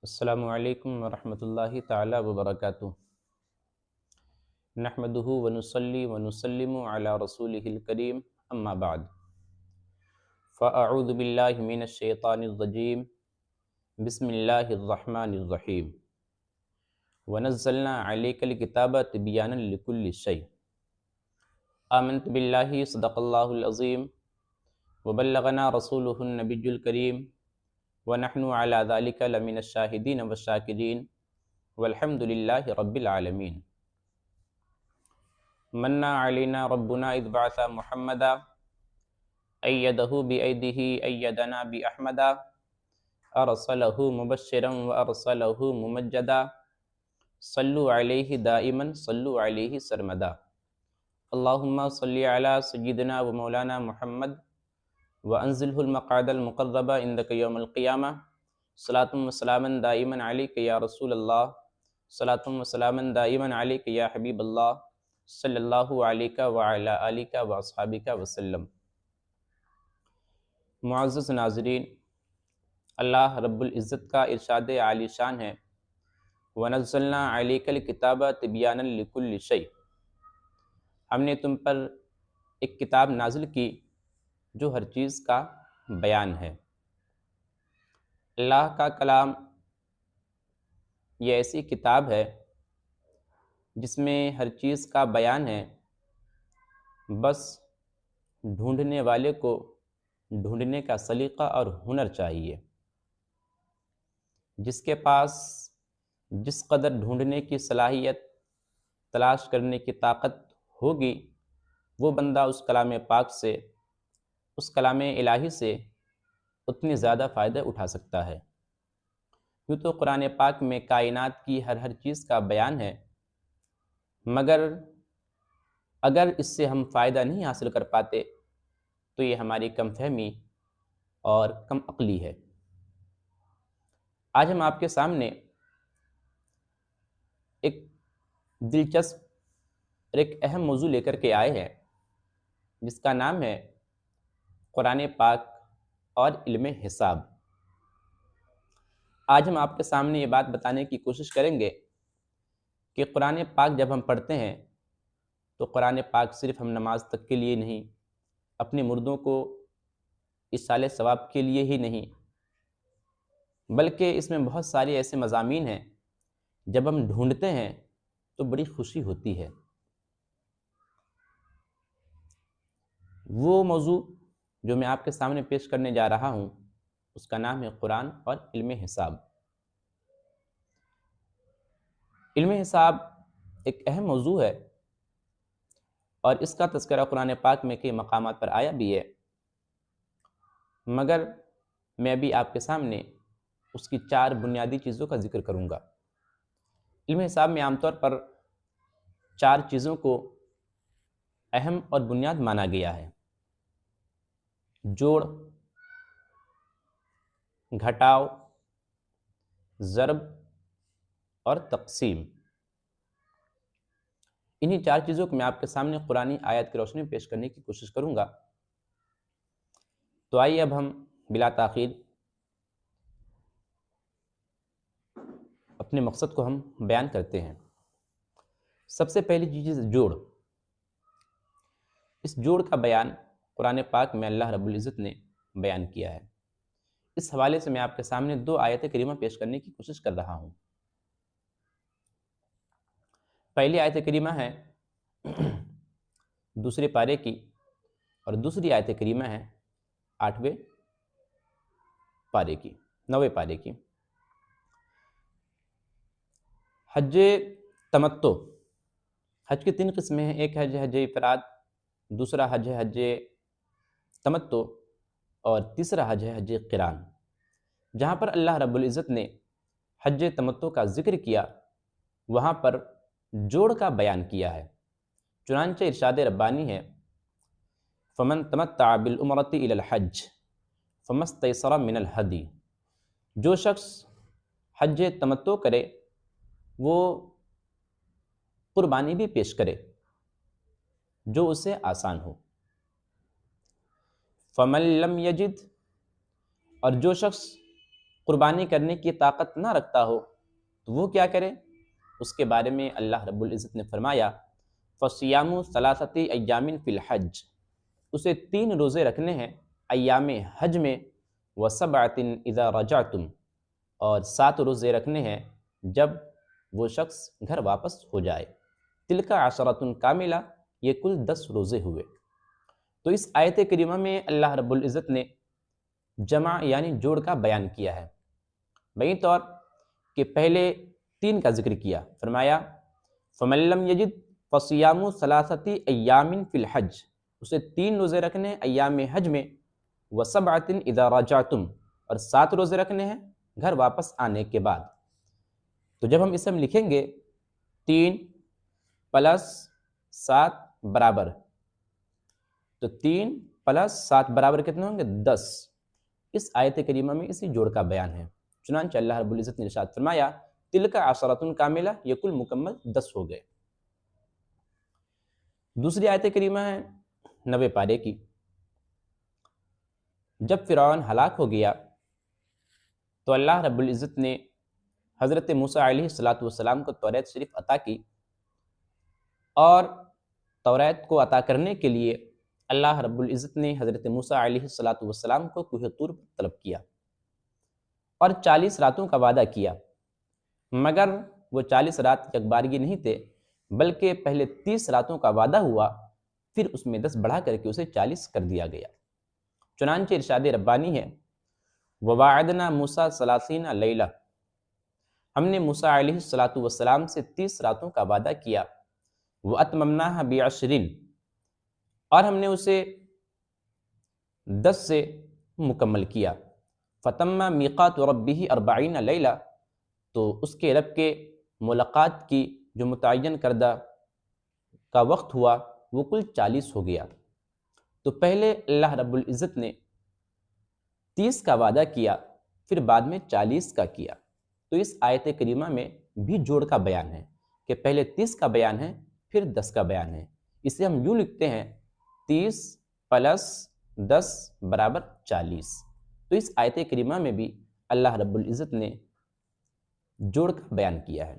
السلام علیکم ورحمۃ اللہ تعالی وبرکاتہ۔ نحمدہ ونصلی ونسلم علی رسولہ الکریم، اما بعد فاعوذ باللہ من الشیطان الرجیم، بسم اللہ الرحمن الرحیم۔ ونزلنا علیک الکتاب تبیانا لکل شیء، آمنت باللہ صدق اللہ العظیم وبلغنا رسولہ النبی الکریم ونحن علی ذلک لمن الشاہدین والشاکرین والحمد للہ رب العالمین۔ من علینا ربنا اذ بعث محمدا ایدہ بایدہ ایدنا باحمدا ارسلہ مبشرا وارسلہ ممجدا صلو علیہ دائما صلو علیہ سرمدا۔ اللہم صلی علی سیدنا و مولانا محمد وانزلہ المقعد المقرب عندک یوم القیامہ، صلاۃ و سلاما دائما علیک یا رسول اللہ، صلاۃ و سلاما دائما علیک یا حبیب اللہ، صلی اللہ علیہ وعلی آلہ واصحابہ وسلم۔ معزز ناظرین، اللہ رب العزت کا ارشاد عالی شان ہے، وَنَزَّلْنَا عَلَيْكَ الْكِتَابَ تِبْيَانًا لِكُلِّ شَيْءٍ، ہم نے تم پر ایک کتاب نازل کی جو ہر چیز کا بیان ہے۔ اللہ کا کلام یہ ایسی کتاب ہے جس میں ہر چیز کا بیان ہے، بس ڈھونڈنے والے کو ڈھونڈنے کا سلیقہ اور ہنر چاہیے۔ جس کے پاس جس قدر ڈھونڈنے کی صلاحیت، تلاش کرنے کی طاقت ہوگی، وہ بندہ اس کلام پاک سے، اس کلام الہی سے اتنے زیادہ فائدہ اٹھا سکتا ہے۔ یوں تو قرآن پاک میں کائنات کی ہر چیز کا بیان ہے، مگر اگر اس سے ہم فائدہ نہیں حاصل کر پاتے تو یہ ہماری کم فہمی اور کم عقلی ہے۔ آج ہم آپ کے سامنے ایک دلچسپ اور ایک اہم موضوع لے کر کے آئے ہیں، جس کا نام ہے قرآن پاک اور علم حساب۔ آج ہم آپ کے سامنے یہ بات بتانے کی کوشش کریں گے کہ قرآن پاک جب ہم پڑھتے ہیں تو قرآن پاک صرف ہم نماز تک کے لیے نہیں، اپنے مردوں کو ایصال ثواب کے لیے ہی نہیں، بلکہ اس میں بہت سارے ایسے مضامین ہیں جب ہم ڈھونڈتے ہیں تو بڑی خوشی ہوتی ہے۔ وہ موضوع جو میں آپ کے سامنے پیش کرنے جا رہا ہوں اس کا نام ہے قرآن اور علم حساب۔ علم حساب ایک اہم موضوع ہے اور اس کا تذکرہ قرآن پاک میں کئی مقامات پر آیا بھی ہے، مگر میں ابھی آپ کے سامنے اس کی 4 بنیادی چیزوں کا ذکر کروں گا۔ علم حساب میں عام طور پر 4 چیزوں کو اہم اور بنیاد مانا گیا ہے: جوڑ، گھٹاؤ، ضرب اور تقسیم۔ انہی 4 چیزوں کو میں آپ کے سامنے قرآنی آیت کی روشنی میں پیش کرنے کی کوشش کروں گا۔ تو آئیے اب ہم بلا تاخیر اپنے مقصد کو ہم بیان کرتے ہیں۔ سب سے پہلی چیز جوڑ۔ اس جوڑ کا بیان قرآن پاک میں اللہ رب العزت نے بیان کیا ہے۔ اس حوالے سے میں آپ کے سامنے 2 آیت کریمہ پیش کرنے کی کوشش کر رہا ہوں۔ پہلی آیت کریمہ ہے 2 پارے کی اور دوسری آیت کریمہ ہے 8ویں پارے کی، 9ویں پارے کی۔ حج تمتع۔ حج کی 3 قسمیں ہیں، ایک حج ہے حج افراد، دوسرا حج ہے حج تمتع اور تیسرا حج ہے حج قران۔ جہاں پر اللہ رب العزت نے حج تمتع کا ذکر کیا وہاں پر جوڑ کا بیان کیا ہے۔ چنانچہ ارشاد ربانی ہے: فمن تمتع بالعمرۃ الی الحج فما استیسر من الہدی۔ جو شخص حج تمتع کرے وہ قربانی بھی پیش کرے جو اسے آسان ہو۔ فمن لم یجد، اور جو شخص قربانی کرنے کی طاقت نہ رکھتا ہو تو وہ کیا کرے؟ اس کے بارے میں اللہ رب العزت نے فرمایا فَصِيَامُ ثَلَاثَةِ أَيَّامٍ فِي الْحَجِّ، اسے 3 روزے رکھنے ہیں ایام حج میں، وَسَبْعَةٍ إِذَا رَجَعْتُمْ، اور 7 روزے رکھنے ہیں جب وہ شخص گھر واپس ہو جائے۔ تِلْكَ عَشَرَةٌ كَامِلَةٌ، یہ کل 10 روزے ہوئے۔ تو اس آیت کریمہ میں اللہ رب العزت نے جمع یعنی جوڑ کا بیان کیا ہے، بئی طور کہ پہلے 3 کا ذکر کیا، فرمایا فَمَن لَّمْ يَجِدْ فَصِيَامُ ثَلَاثَةِ أَيَّامٍ فِي الْحَجِّ، اسے 3 روزے رکھنے ایام حج میں، وَسَبْعَةٍ إِذَا رَجَعْتُمْ، اور 7 روزے رکھنے ہیں گھر واپس آنے کے بعد۔ تو جب ہم اسے لکھیں گے 3 + 7 برابر، تو 3 + 7 برابر کتنے ہوں گے؟ 10۔ اس آیت کریمہ میں اسی جوڑ کا بیان ہے۔ چنانچہ اللہ رب العزت نے ارشاد فرمایا تِلْكَ عَشَرَةٌ كَامِلَةٌ، یہ کل مکمل 10 ہو گئے۔ دوسری آیت کریمہ ہے 90 پارے کی۔ جب فرعون ہلاک ہو گیا تو اللہ رب العزت نے حضرت موسیٰ علیہ السلام کو توریت شریف عطا کی، اور توریت کو عطا کرنے کے لیے اللہ رب العزت نے حضرت موسیٰ علیہ السلام کو کوہ طور پر طلب کیا اور 40 راتوں کا وعدہ کیا، مگر وہ 40 رات یکبارگی نہیں تھے، بلکہ پہلے 30 راتوں کا وعدہ ہوا، پھر اس میں 10 بڑھا کر کے اسے 40 کر دیا گیا۔ چنانچہ ارشاد ربانی ہے وَوَاعَدْنَا مُوسَىٰ 30 لَيْلَةً، ہم نے موسیٰ علیہ السلام سے 30 راتوں کا وعدہ کیا، وَأَتْمَمْنَاهَا بِعَشْرٍ، اور ہم نے اسے 10 سے مکمل کیا، فَتَمَّ مِيقَاتُ رَبِّهِ 40 لَيْلَةً، تو اس کے رب کے ملاقات کی جو متعین کردہ کا وقت ہوا وہ کل 40 ہو گیا۔ تو پہلے اللہ رب العزت نے 30 کا وعدہ کیا، پھر بعد میں 40 کا کیا۔ تو اس آیت کریمہ میں بھی جوڑ کا بیان ہے کہ پہلے 30 کا بیان ہے، پھر 10 کا بیان ہے۔ اسے ہم یوں لکھتے ہیں 30 + 10 برابر 40۔ تو اس آیت کریمہ میں بھی اللہ رب العزت نے جوڑ کا بیان کیا ہے۔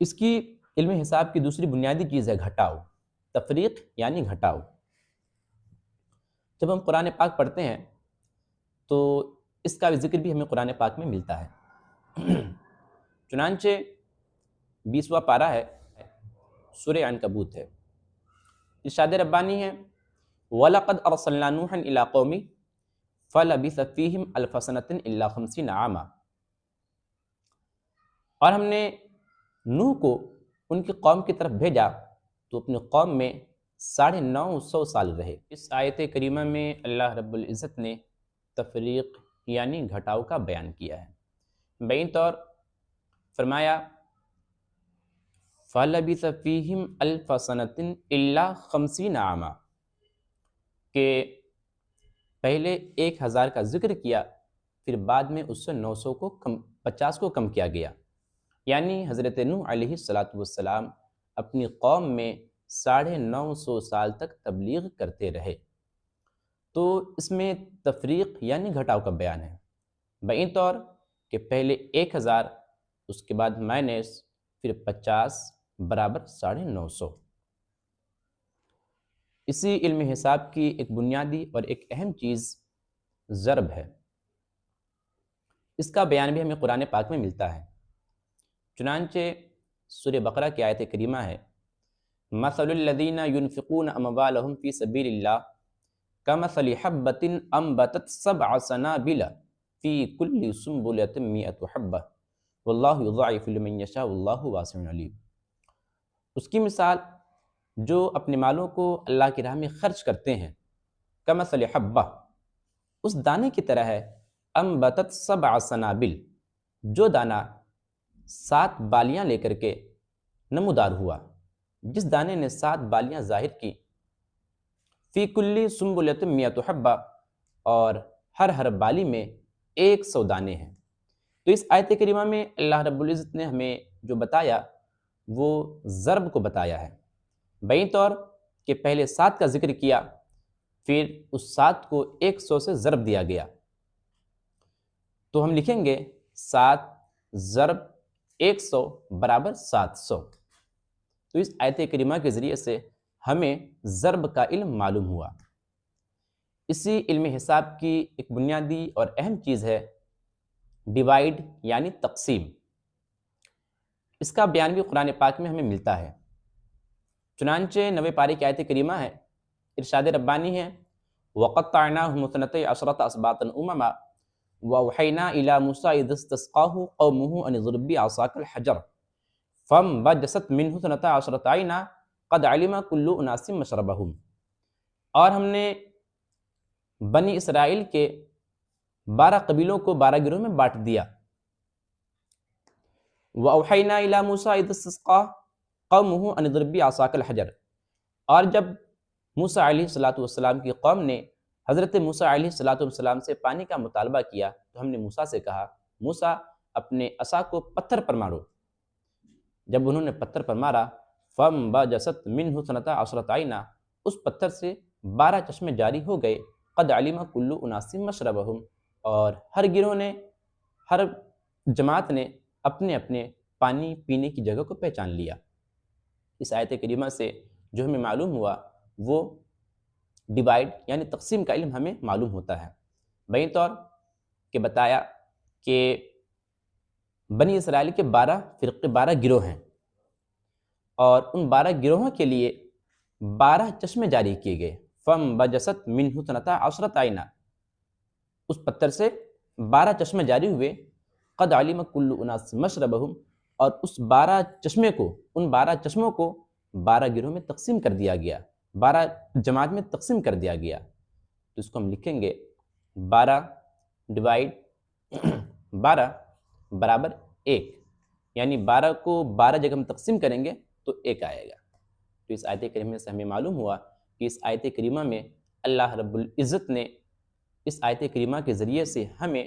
اس کی علم حساب کی دوسری بنیادی چیز ہے گھٹاؤ، تفریق یعنی گھٹاؤ۔ جب ہم قرآن پاک پڑھتے ہیں تو اس کا ذکر بھی ہمیں قرآن پاک میں ملتا ہے۔ چنانچہ 20واں پارہ ہے، سورہ عنکبوت ہے، ارشاد ربانی ہے وَلَقَدْ أَرْسَلْنَا نُوحًا إِلَىٰ قَوْمِهِ فَلَبِثَ فِيهِمْ أَلْفَ سَنَةٍ إِلَّا 50 عَامًا، اور ہم نے نوح کو ان کی قوم کی طرف بھیجا تو اپنی قوم میں 950 سال رہے۔ اس آیت کریمہ میں اللہ رب العزت نے تفریق یعنی گھٹاؤ کا بیان کیا ہے، بین طور فرمایا فَلَبِثَ فِيهِمْ أَلْفَ سَنَةٍ إِلَّا 50 عَامًا، کہ پہلے 1000 کا ذکر کیا، پھر بعد میں اس سے 900 کو 50 کو کم کیا گیا، یعنی حضرت نوح علیہ السلام اپنی قوم میں 950 سال تک تبلیغ کرتے رہے۔ تو اس میں تفریق یعنی گھٹاؤ کا بیان ہے، بئی طور کہ پہلے 1000، اس کے بعد مائنس، پھر 50 برابر 950۔ اسی علم حساب کی ایک بنیادی اور ایک اہم چیز ضرب ہے، اس کا بیان بھی ہمیں قرآن پاک میں ملتا ہے۔ چنانچہ سورہ بقرہ کی آیت کریمہ ہے مَثَلُ الَّذِينَ يُنْفِقُونَ أَمْوَالَهُمْ فِي سَبِيلِ اللَّهِ كَمَثَلِ حَبَّةٍ أَنبَتَتْ 7 سَنَابِلَ فِي كُلِّ سُنبُلَةٍ 100 حَبَّةٍ وَاللَّهُ يُضَاعِفُ لِمَن يَشَاءُ وَاللَّهُ وَاسِعٌ عَلِيمٌ۔ اس کی مثال جو اپنے مالوں کو اللہ کی راہ میں خرچ کرتے ہیں، کمثل حبہ، اس دانے کی طرح ہے، انبتت 7 سنابل، جو دانہ 7 بالیاں لے کر کے نمودار ہوا، جس دانے نے 7 بالیاں ظاہر کی، فی کلی سنبلۃ 100 حبہ، اور ہر بالی میں 100 دانے ہیں۔ تو اس آیت کریمہ میں اللہ رب العزت نے ہمیں جو بتایا وہ ضرب کو بتایا ہے، بئی طور کہ پہلے 7 کا ذکر کیا، پھر اس 7 کو 100 سے ضرب دیا گیا، تو ہم لکھیں گے 7 ضرب 100 برابر 700۔ تو اس آیت کریمہ کے ذریعے سے ہمیں ضرب کا علم معلوم ہوا۔ اسی علم حساب کی ایک بنیادی اور اہم چیز ہے ڈیوائڈ یعنی تقسیم۔ اس کا بیان بھی قرآن پاک میں ہمیں ملتا ہے۔ چنانچہ 90 پارے کی آیت کریمہ ہے، ارشاد ربانی ہے وَقَطَّعْنَاهُمُ اثْنَتَيْ عَشْرَةَ أَسْبَاطًا أُمَمًا وَأَوْحَيْنَا إِلَى مُوسَىٰ إِذِ اسْتَسْقَاهُ قَوْمُهُ أَنِ اضْرِب بِّعَصَاكَ الْحَجَرَ فَانبَجَسَتْ مِنْهُ اثْنَتَا عَشْرَةَ عَيْنًا قَدْ عَلِمَ كُلُّ أُنَاسٍ مَّشْرَبَهُمْ۔ اور ہم نے بنی اسرائیل کے 12 قبیلوں کو 12 گروہ میں بانٹ دیا۔ وَأَوْحَيْنَا إِلَى مُوسَىٰ إِذِ اسْتَسْقَاهُ قَوْمُهُ أَنِ اضْرِب بِّعَصَاكَ الْحَجَرَ۔ اور جب موسیٰ علیہ السلام کی قوم نے حضرت موسیٰ علیہ السلام سے پانی کا مطالبہ کیا تو ہم نے موسیٰ سے کہا موسیٰ اپنے عصا کو پتھر پر مارو۔ جب انہوں نے پتھر پر مارا فَانبَجَسَتْ مِنْهُ اثْنَتَا عَشْرَةَ عَيْنًا، اس پتھر سے 12 چشمے جاری ہو گئے۔ قَدْ عَلِمَ كُلُّ أُنَاسٍ مَّشْرَبَهُمْ، اور ہر گروہ نے، ہر جماعت نے اپنے اپنے پانی پینے کی جگہ کو پہچان لیا۔ اس آیت کریمہ سے جو ہمیں معلوم ہوا وہ ڈیوائڈ یعنی تقسیم کا علم ہمیں معلوم ہوتا ہے۔ بہین طور کہ بتایا کہ بنی اسرائیل کے 12 فرقے، 12 گروہ ہیں، اور ان 12 گروہوں کے لیے 12 چشمے جاری کیے گئے۔ فَانبَجَسَتْ مِنْهُ اثْنَتَا عَشْرَةَ عَيْنًا، اس پتھر سے 12 چشمے جاری ہوئے۔ قَدْ عَلِمَ كُلُّ أُنَاسٍ مَّشْرَبَهُمْ، اور اس 12 چشمے کو، ان 12 چشموں کو 12 گروہ میں تقسیم کر دیا گیا، 12 جماعت میں تقسیم کر دیا گیا۔ تو اس کو ہم لکھیں گے 12 ڈیوائڈ 12 برابر 1، یعنی 12 کو 12 جگہ ہم تقسیم کریں گے تو 1 آئے گا۔ تو اس آیت کریمہ سے ہمیں معلوم ہوا کہ اس آیت کریمہ میں اللہ رب العزت نے اس آیت کریمہ کے ذریعے سے ہمیں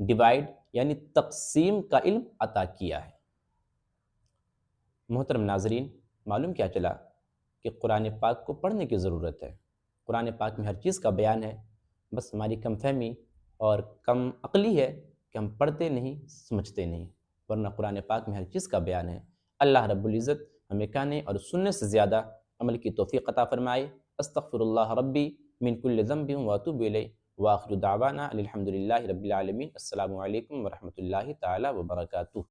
ڈیوائڈ یعنی تقسیم کا علم عطا کیا ہے۔ محترم ناظرین، معلوم کیا چلا کہ قرآن پاک کو پڑھنے کی ضرورت ہے۔ قرآن پاک میں ہر چیز کا بیان ہے، بس ہماری کم فہمی اور کم عقلی ہے کہ ہم پڑھتے نہیں، سمجھتے نہیں، ورنہ قرآن پاک میں ہر چیز کا بیان ہے۔ اللہ رب العزت ہمیں کہنے اور سننے سے زیادہ عمل کی توفیق عطا فرمائے۔ استغفر اللہ ربی من کل ذنب واتوب الیہ، وآخر دعوانا الحمد للہ رب العالمین۔ السلام علیکم ورحمۃ اللہ تعالی وبرکاتہ۔